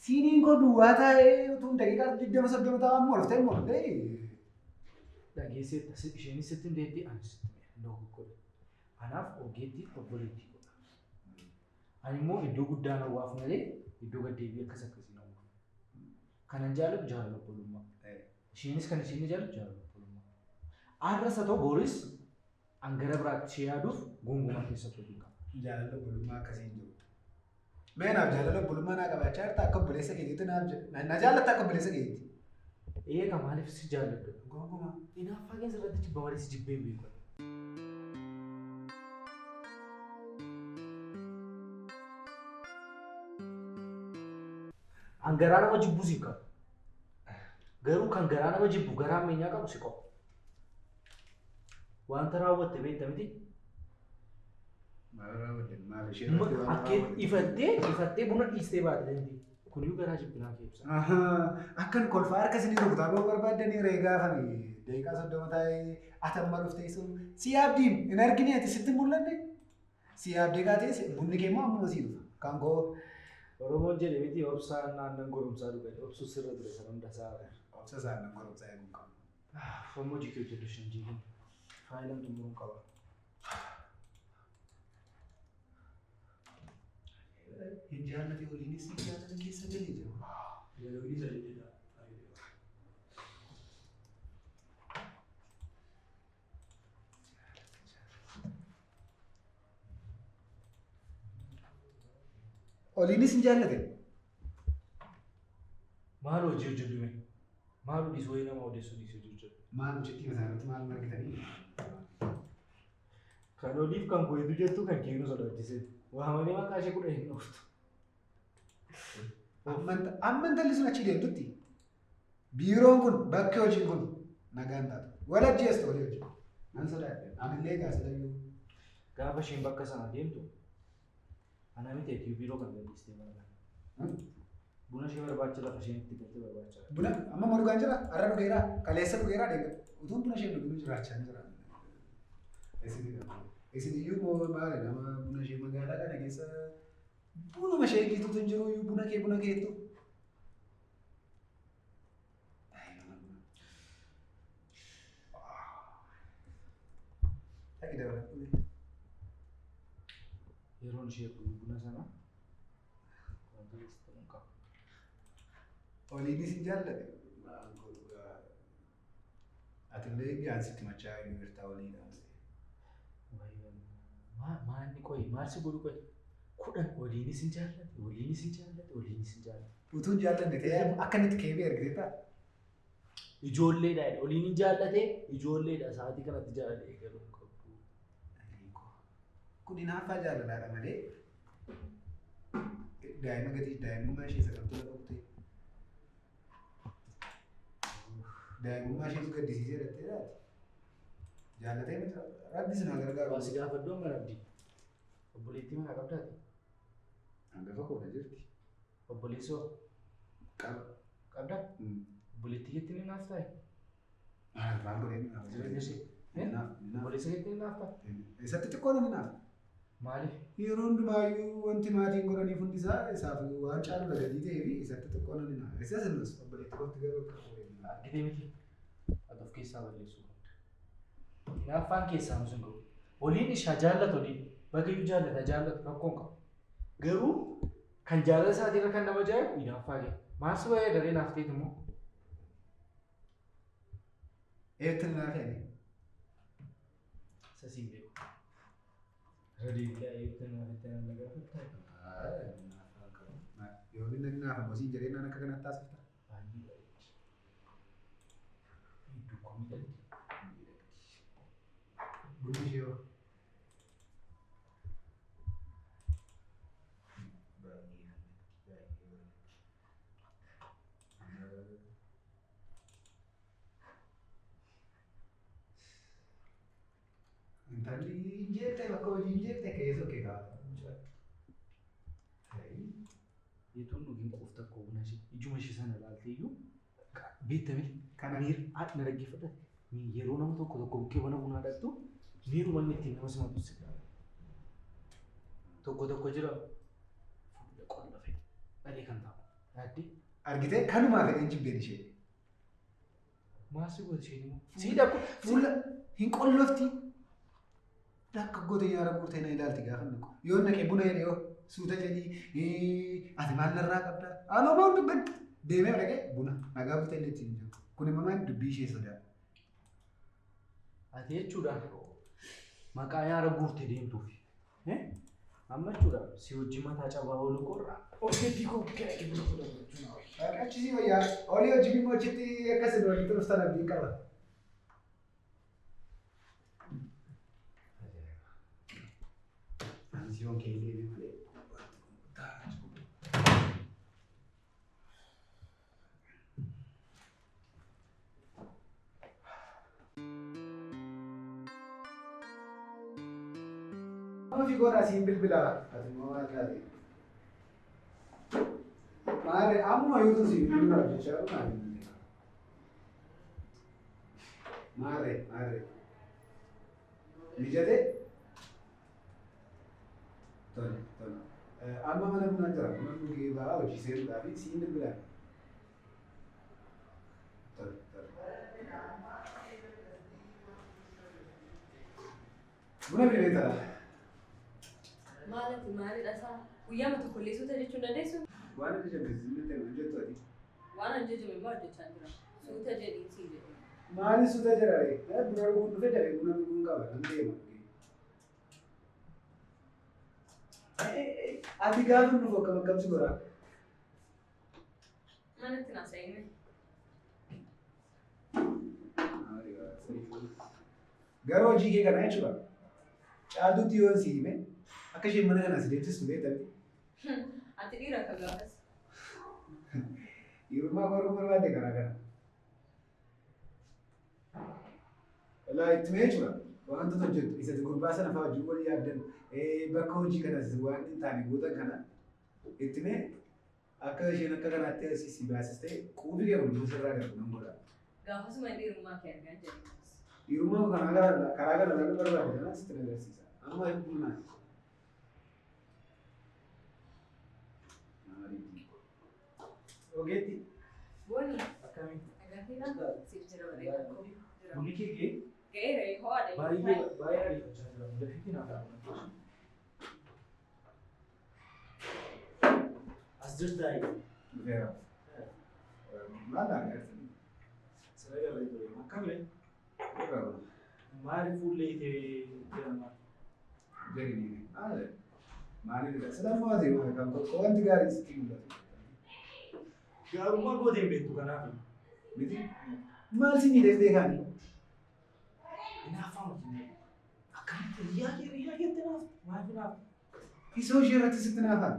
Siniin koo duwwaa taa'ee utuun daqiiqaa 20 taa'an morftee morftee. Dhageessee isheenis sitti hin deetti anis sitti hin Anaaf ogeettii obboleettii godha. Ani immoo iddoo guddaan hawwaaf malee iddoo gaddeebii akkas akkasiin hawwaaf. Kanan jaalatu jaalala obbolummaa. Isheenis kan isheen jaalatu jaalala obbolummaa. Arrasa ta'u booris angara biraatti ishee yaaduuf gongumaa keessatti hojii qaba. Jaalala obbolummaa akkasiin jiru. Meenaaf jaalala obbolummaa naa qabaachaa jirta akka obboleessa keetiitti na jaalatta akka obboleessa keetiitti. Eegaa maaliif si jaalladhu? Gongumaa. Inaaffaa keessa irratti jibba malee si jibbee beeku. Angara nama jibbu si qabu. Garuu kan garaa nama jibbu garaa ammayyaa qabu si qabu. Wanta raawwatte beekta miti. Maal raawwatte maal ishee Akkee ifattee buna dhiistee baate dandeenya. Kuniyyuu garaa jibbinaa keessa. Akkan kolfaa harka isinii rukutaa boo barbaaddanii reegaafanii daqiiqaa 30 taa'ee atamma dhuftee sun si yaabdiin hin argine ati sitti mul'anne si yaabdee kaatee bunni kee immoo ammuma sii dhufa. Kan koo Oromoon jedhe miti obsaan naannan goromsaa dhugan obsu sirra ture sanan dasaa. Obsa isaan goromsaa eeguun qabu. Fammoo jikee hojjetu shan jiihin. Faayilaan xumuruun qaba. Hin jaallate waliinis si jaalala keessa galee jira. Yeroo isa jedhedha. Waliinis hin jaallate. Maal hojii hojjetu? Maal dhiisuu wayii nama odeessuu dhiisuu hojjetu? Maal hojjetti isaanitti maal margitanii? Kan oliif kan goetu jettu kan keenu sodaachisee. Waamanii maqaa ishee 10 hin ooftu. Amma intalli sun achi deemtutti biiroon kun bakki hojiin kun nagaan taatu. Walajjeesta walii hojii. Nan sodaadhe. Anillee gaasilayyuu. Gaafa isheen bakka sana deemtu ana miti eetii biiroo kan gadhiistee barbaada. Buna ishee barbaacha lafa isheen itti galtee barbaacha. Buna amma marugaan jira har'a dhugeeraa kaleessa dhugeeraa deega. Utuun buna ishee dhuguu jiraachaa jira. Isiniyyuu moo maali nama buna ishee magaalaa kana keessa bunuma ishee giituutu hin jiru buna keettu. Dhaqi dabalatu. Yeroon ishee buna sana wanti ta'uu qaba. Waliinis hin jaallate. Atillee biyyaansitti machaa yoo hirtaa waliidhaan. Maalni qoyi maal si godhu qoyi? 10 waliinis hin jaallate. Utuun jaallanne ta'ee akkanitti keebee argiteetta. Ijoolleedha waliin hin jaallate ijoolleedha sa'aatii kanatti jaallatee eegaluu qabu. Kun hinaaffaa jaalalaadha malee daa'ima gatii daa'imummaa ishee sadartuu qabutte. Daa'imummaa isheetu gaddisiisee dhattee laati. Jaallatee miti rabbi sinaa gargaaru. Waa si gaafadhu amma rabbi. Obboleettii mana qabdaati? Hangafa koodha jirti. Obboleessoo? Qabda? Obboleettii keetti ni naaf taa'e? Maal godhee ni naaf taa'e? Obboleessa keetti ni naaf taa'e? Eessatti xiqqoon ni naaf? Maaliif? Yeroo hundumaayyuu wanti maatiin godhaniif hundi isaa isaaf waan caalu lagatii ta'ee fi eessatti xiqqoon ni naaf. Eessas innis obboleettii kootti garuu akka qoodee. Argitee miti? Ati of keessaa balleessuu qabda. Hinaaffaan keessaa nu sun gahu. Waliin ishaa jaallatu waliin. Bagayyuu jaallatu rakkoon qabu. Garuu kan jaalala isaatii irra kan nama ajaa'ibu hinaaffaa kee. Maal si wayyaa daree naaf ta'eet immoo? Eetti naaf ta'e. Sasiin beeku. Radiillee eetti naaf ta'e nama gaafataa. Yoo inni naaf ammasii jireenyaan akka kanatti taasifta. Baay'ee baay'ee. Hedduu koomidatti. Bunni ishee hoo? Intalli injeettee bakka hojii injeettee keessa kee kaa'ata. Yetuun dhugiin qofta akkoo buna ishee ijuma ishee sana ilaaltee iyyuu beektamee Kana na dhaggeeffata. Yeroo nama tokko bukkee mana bunaa dhaqxu miiruma inni ittiin nama simatu si tokko jira fuula qolla fedhe dhalee kan ta'u Addi. Argitee kanumaa fedhan jibbeen ishee. Maasii gooti isheen immoo. Siidha fuula hin qollofti. Akka gootee nyaara guurtee na ilaalti gaafa naqu. Yoo naqee buna jedhee yoo suuta jedhii ati maal narraa qabdaa? Anoo maa dubbadhu deemee dhaqee buna nagaa bitee illee ittiin jiru. Kun immoo maal dubbii ishee sodaa. Ati jechuudhaan maqaa nyaara guurtee deemtuufi. Amma jechuudhaan si hojii mataa cabaa oolu qorraa. Ogeettii koo ga'ee buna fudhatu. Akkasii wayyaa olii hojii immoo achitti akkasii walitti dhuftan abdii qaba. Ansiyoon kee deebiin malee. Nama figura asiin bilbilaa ati immoo maal taate? Maali amma yoo tusi bilbilaa hojjechaa jiru maali? Maali. Mijatee? Tole. Amma mana bunaa jira. Buna dhugee ba'aa hojii seenuudhaa fi siin bilbilaa. Tole. Buna bilee ta'a. Maalidha isaa? Guyyaa mata kolleessota jechuun dandeessu? Waan ati jabbeessi inni ta'e hojjettu ati. Waan hojjetame immoo hojjechaa jira. Suuta jedhiin siin jedhu. Maali suuta jedhare? Buna dhuguun dhufe jedhee buna dhuguun qaba. Nan deema. Ati gaafa nuuf akkam akkamsi godhaa? Manatti naasa'ime. Gara hojii kee kana jechuudha. Caaltuutti yoo si hime akka isheen mana kana si deemsistu beektamti. Ati dhiira akka gaafas. Yerummaa qoruu barbaadde karaa kana. Laa itti mee jechuudha. Wantoota hojjettu isatti gurbaa sana fa'aa wajjin wal yaaddan bakka hojii kanas waan hin taane gootan kana itti mee akka isheen akka kanaatti si baasistee quufi kee hunduu sirraa darbu nan godha. Gaafasuma dhiirummaa kee argaa jedhamas. Dhiirummaa karaa kana lalu barbaade kanas itti agarsiisa. Amma humnaan. Ogeetti. Booni. Akkamiin? Agaafiidha. Siif jira bareedaa koo. Bunni kee ga'ee? Ga'eera ho'aadha. Baay'ee ariifachaa jira. Dafiitii naaf dhaabna. As jirtaayi. Dhufeera. Maal agarsiisa? Siree garee ture. Akkamii? Dhufeera. Maali fuullee itee jedhama? Jedhanii maali silammoo ta'e kan tokko wanti gaarii sitti mul'atu. Gaarummaa gooteen beektu kanaaf. Miti maal si miidhagdee kaanii? Naafaa hojii akkamitti yaa jettee maal naaf? Isoo ishee irratti sitti naafaan.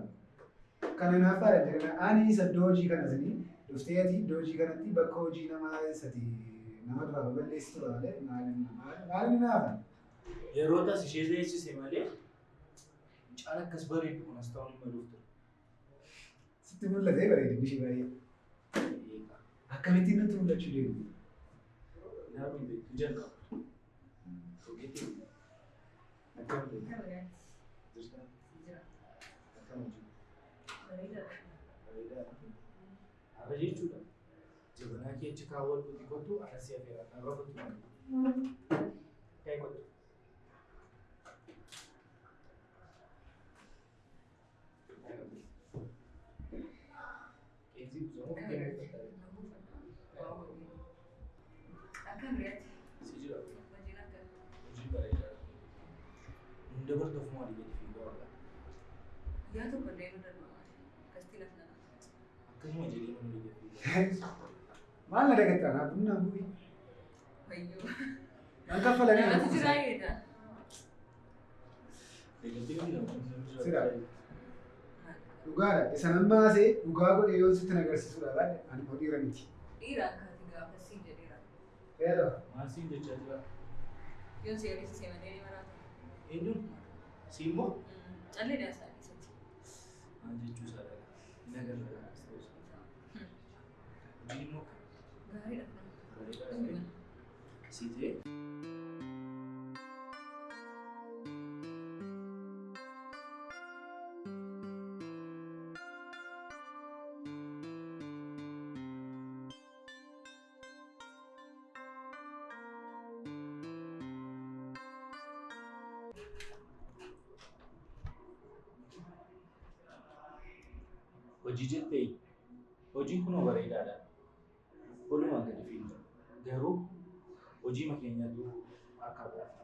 Kana naafaadha jedhama. Ani isa iddoo hojii kana sanii dhuftee ati iddoo hojii kanatti bakka hojii namaa isati nama duraa baballeessitu malee maali naafan? Yeroo taas ishee zeessise malee mucaan akkas bareedu kun as ta'uun hin maluuf ture. Sitti mul'atee bareedinni ishee baay'ee. Akkamittiin nutti mul'achuu deemu? Ilaaluun beektu jalqaba. Ogeetti. Akkam beektu? Jirta? Jira. Akkam hojii? Bareedaadha. Bareedaadha. Har'a jechuudha. Jabanaa kee achi kaawwadhu dhiqotu asii afeeraan har'a kottu. Ka'ee kottu. Akkam reeti? Si jira. Hojiin akka. Hojii bareedaa. Hunda barta ofuma walii gadi fiiguu warra. Guyyaa tokko illee nu darbamaa. Kastiin as nana. Akkasuma jedhee namni gadi fiiguu. Maal na dagattaa naa bunaa bu'ii? Wayyoo. Nan kaffalanii Namatti jiraa eeda. Deeggartii kan jedhamu. Sira. Dhugaadha. Isa nan baasee dhugaa godhee yoo sitti agarsiisudha baadhe ani immoo dhiira miti. Dhiira akkaati gaafa siin jedheera. Fayyadama. Maal siin jechaa jira? Yoon si eebbisi seemanee ni maraata. Eenyuun? Si immoo? Callee dhiyaasaa dhiisatti. Maal jechuu isaa dha? Nagarra as ta'uu isaa. Hojii immoo Gaariidha. bareedaa si ta'e. hojii jettee hojiin kun bareedaadha. Walumaa gadi fiigu garuu hojii makeenyaatu akka biraaf.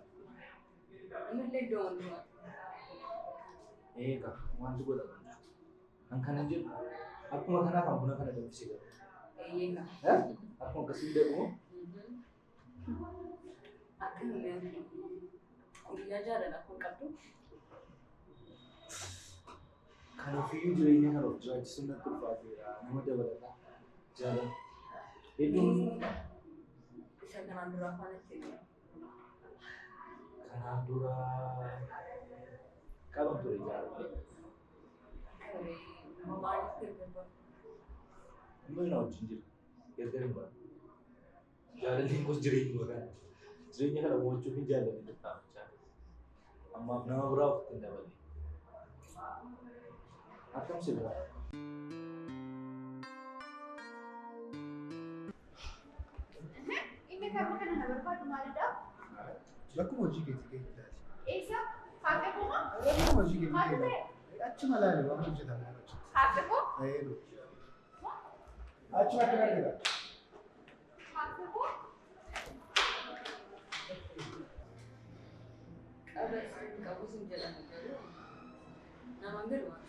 Ammallee iddoo hundumaa. Eegaa wanti godhamu kan kana jedhu akkuma kanaa kan buna kana danfisee galu. Eeyyena. Akkuma akkasii deemu. Akka hin guyyaa jaalala kun qabdu. Kanaafuu jireenya kana of jiraachisuun natti ulfaateera. Nama dabalata. Jaalala. Hedduun isa kanaan dura afaan itti kanaan dura qaban ture jaalala. maaliif gargar Amma na wajjin jira. Gargar hin baatu. Jaalalli kos jireenya kana. Jireenya kana mo'achuuf hin jaalalli tattaafachaa. Ammaaf nama biraa ofitti hin daballe. Akkam si biraa? Inni kan kana na barbaadu maalidha? Bakkuma hojii keetti keessaati. Eessa? Hafe kuma? Bakkuma hojii keetti Maal ta'e? keessaati. Achuma laale waan hojjetamu achi. Hafe kuma? Achuma akka argita. Hafe kuma? qabu sin jedhamu garuu namaan gadi waan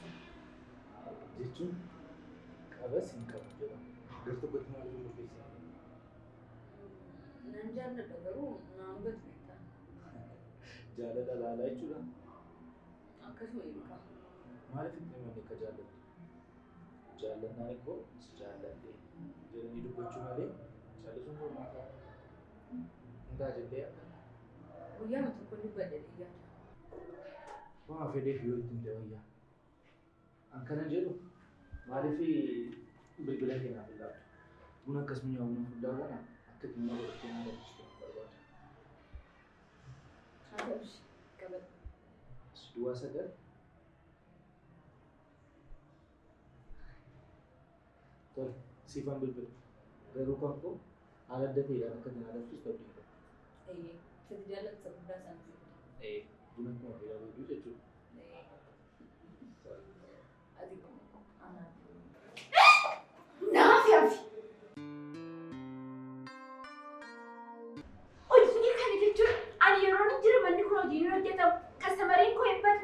Jechuun qabas hin qabu jedhama. Gar tokkotti maal jedhu murteessaa? nan jaalladha garuu naan gadi beektaa Jaalala laalaa jechuudha. akkasuma beekaa Maaliif itti himanne akka jaallattu? Jaallannaan ikkoo jaalladhe jedhanii dubbachuu malee jaallisuun furmaataa hin ta'a jettee yaadda. guyyaama tokko dubbadhe dhiyyaata Waa fedheef yoo ittiin ta'e wayyaa. Akkana jedhu maaliif bilbila keenyaaf hin laattu? Buna akkasuma nyaawwan fuddaa kana akka ittiin nama godhattee nama dabsistu barbaada. haa ta'ushi qabadha Duwwaa sagal tole siifan bilbila garuu kan koo haala adda ta'eedhaan akka ittiin adabsistu abdiin qaba. eeyyee sitti jaallatsa guddaa isaanii Buna akkuma fedhaa beekuu jechuudha. ati anaa Naaf yaafi. Hojii kana jechuun ani yeroo inni jira manni kun hojii inni hojjetamu kastamariin koo hin bada.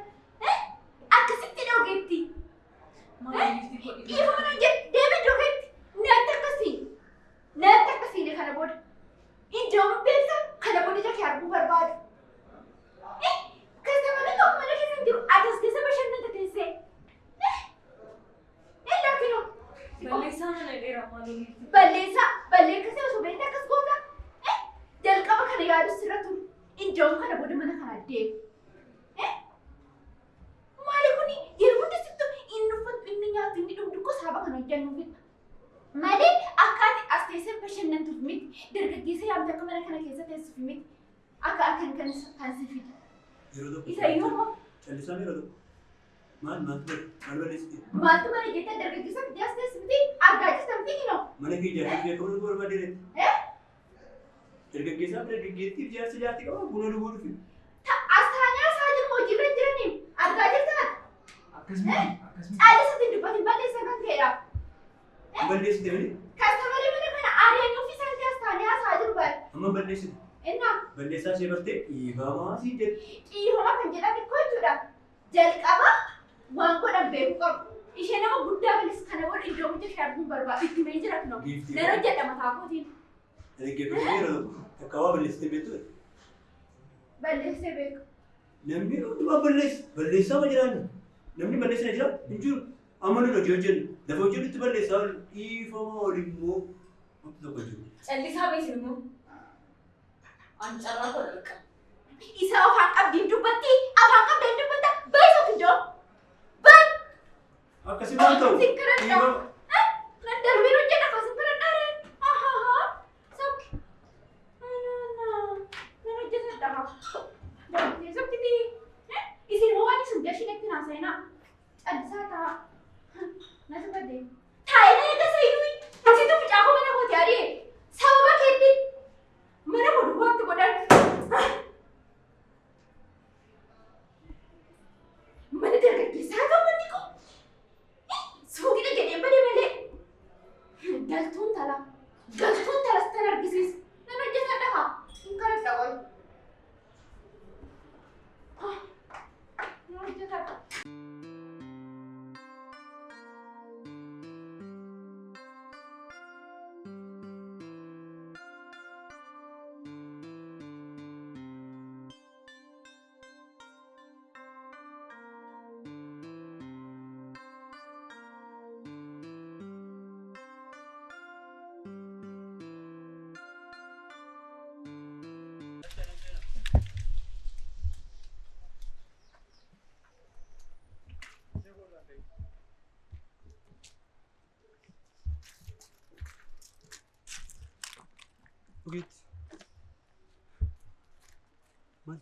Akkasitti dhoogeetti. maaliif godhi Dhiifa mana hojjetu deemee dhoogeetti. Natti akkasiin kana booda. Iddoon beeksa kana booda jake arguu barbaadu. Kastamariin tokko mana keessa hin jiru atas keessa bashannanta teessee. Laafino. balleessaa mana dheeraa maaliif Balleessa osoo beekte akkas goota. Jalqaba kana yaadu sirra turu. Iddoon kana booda mana kana deemu. Maali kuni yeroo hundi sittu inni uffatu inni nyaatu inni dhugdu ko saaba kana hojjannuufidha. Malee akka ati as teessee bashannantuuf miti dargaggeessa yaamte akka mana kana keessa teessuuf miti akka akkan kan si fida. Yeroo tokko Isa iyyuu callisaa yeroo tokko maal barreessite? maaltu mana jettee dargaggeessa fidee as teessu miti argaa jirta miti kinoo. Mana kee ijaarsi beekamu nu barbaadeeretti. Dargaggeessaaf dargaggeettiif jaarsa jaarti qaba buna dhuguu dhufi. Astaanyaa isaa jiru hojiirra jiraniin argaa jirtaa? Akkasuma Caallisatti hin dubbatin balleessaa kan ta'edha. Balleessite malee Kastamarri mana kana aareen ofii isaanii astaanyaa isaa jiru bara. amma balleessite. Innaa Balleessaa ishee bartee dhiifamaa sii jedhe. dhiifama kan jedhan ikkoo jechuudha. Jalqaba waan godhan beeku qabu. Ishee nama guddaa bilis kana booda iddoo hojii ishee arguun barbaadu itti mee jira kunoo. Giiftii. Nan hojjedha mataa kootiin. Dargaggeeffamee yeroo tokko akka waa balleessite beektu. Balleessee beeku. Namni hundumaa balleessaa ma jiraanna? Namni balleessina jira hin jiru. Amma nuti hojii hojjennu lafa hojjennutti balleessaa dhiifamaa olimmoo wanti tokko jiru. callisaa beesin immoo an carraa godha dhaqa Isa afaan qabdiin dubbatti afaan qabdeen dubbatta baay'ee tokko iddoo. Baay'ee. Akkasii maal ta'u? Sikkiradha. Dhiifama. Nan darbee hojjedha kan sikkiradhaare. Sabki. Nan hojjetadha. Darbee sabkiti. Isin hoo waan isin gashinetti naasayinaa. Callisaa ta'a. Natti badde. Taa'ee eega sayyuu. Asitti mucaafoo mana kooti adii. Sababa keetti. Mana koo duwwaatti godhan. Mana dargaggeessaa ta'u manni koo. Suuqii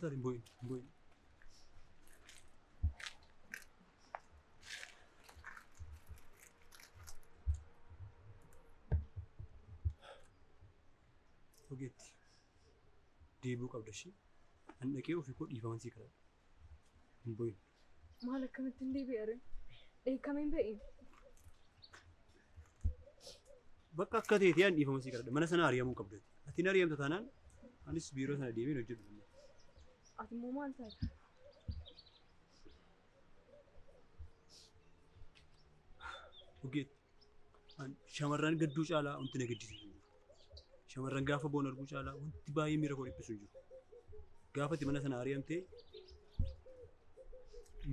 taate hin boo'in hin boo'in. Ogeetti deebi'uu qabda ishee an dhaqee ofii koo dhiifaman sii kadhadha hin boo'in. Maal akkamittiin deebi'are? Kamiin ba'e? Bakka akka ta'eeti an dhiifama sii kadhadha mana sana ari'amuu qabdati. Atiin ari'amta taanaan anis biiroo sana deemee hojjetu. Ati immoo maal taate? Ogeetti shamarran gadduu caalaa wanti na gaddisiisu hin jiru. Shamarran gaafa boon arguu caalaa wanti baay'ee miira koo dhiphisu hin jiru. Gaafati mana sana ari'amtee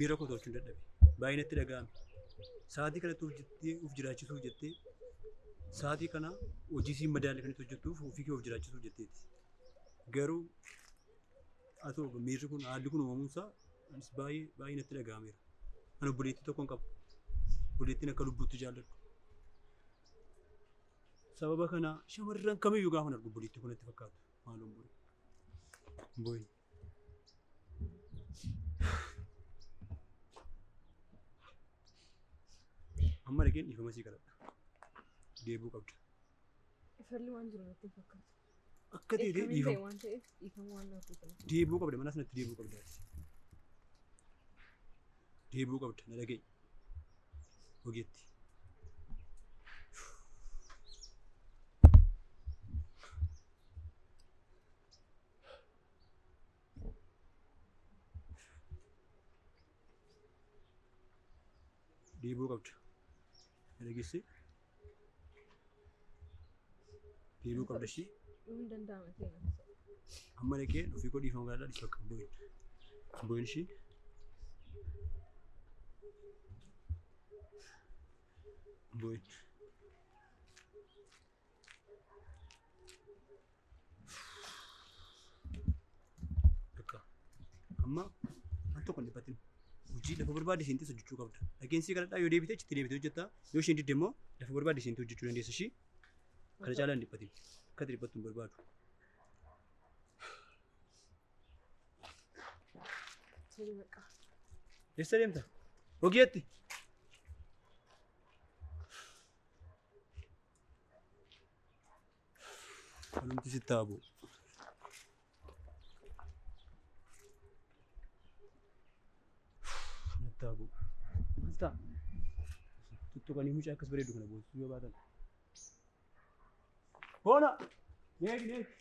miira koo tolchuun dadhabe. Baay'ee natti dhaga'ame. Sa'aatii kanatti of jiraachisuuf jettee sa'aatii kana hojii siin madaalle kan itti hojjettuuf ofii kee of jiraachisuuf jetteeti. Garuu atoo miirri kun haalli kun uumamuunsaa anis baay'ee natti dhaga'ameera. Ani obboleettii tokkoon qaba. Obboleettiin akka lubbuutti jaalladhu. Sababa kana shamarran kamiyyuu gaafa argu obboleettii kun natti fakkaatu. Maaloon boo'in. Amma dhaqeen dhiifama sii kadhadha. Deebi'uu qabda. Ifalli waan jiru natti fakkaatu. Akka ta'e dhiifama waan ta'eef dhiifama waan naaf fakkaatu. Deebi'uu qabda mana sanatti deebi'uu qabda. Deebi'uu qabda na dhaga'i. Ogeetti. Deebi'uu qabda. Na dhageessee. Deebi'uu qabda ishee. Hin danda'ama ta'e. Amma dhaqee ofii koo dhiifama gaadhaa dhiisuu akka hin boo'in. Hin boo'in ishee. Hin boo'in. Bakka amma waan tokko hin dhiphatin. Hojii lafa barbaade isheenttis hojjechuu qabda. Dhaqeensii kadhadhaa yoo deebite achitti deebite hojjetta. Yoo isheen didde immoo lafa barbaade isheenti hojjechuu dandeessa ishee. Kana caalaa hin dhiphatin. Akka ati dhiphattu hin barbaadu. Eessa deemta? Ogeetti. Kanumti sitti haa bu'u. Natti haa bu'u. Maal ta'a? Tuttuqanii mucaa akkas bareedu kana boonsisuu yoo baatan. Boona! Neegi neegi.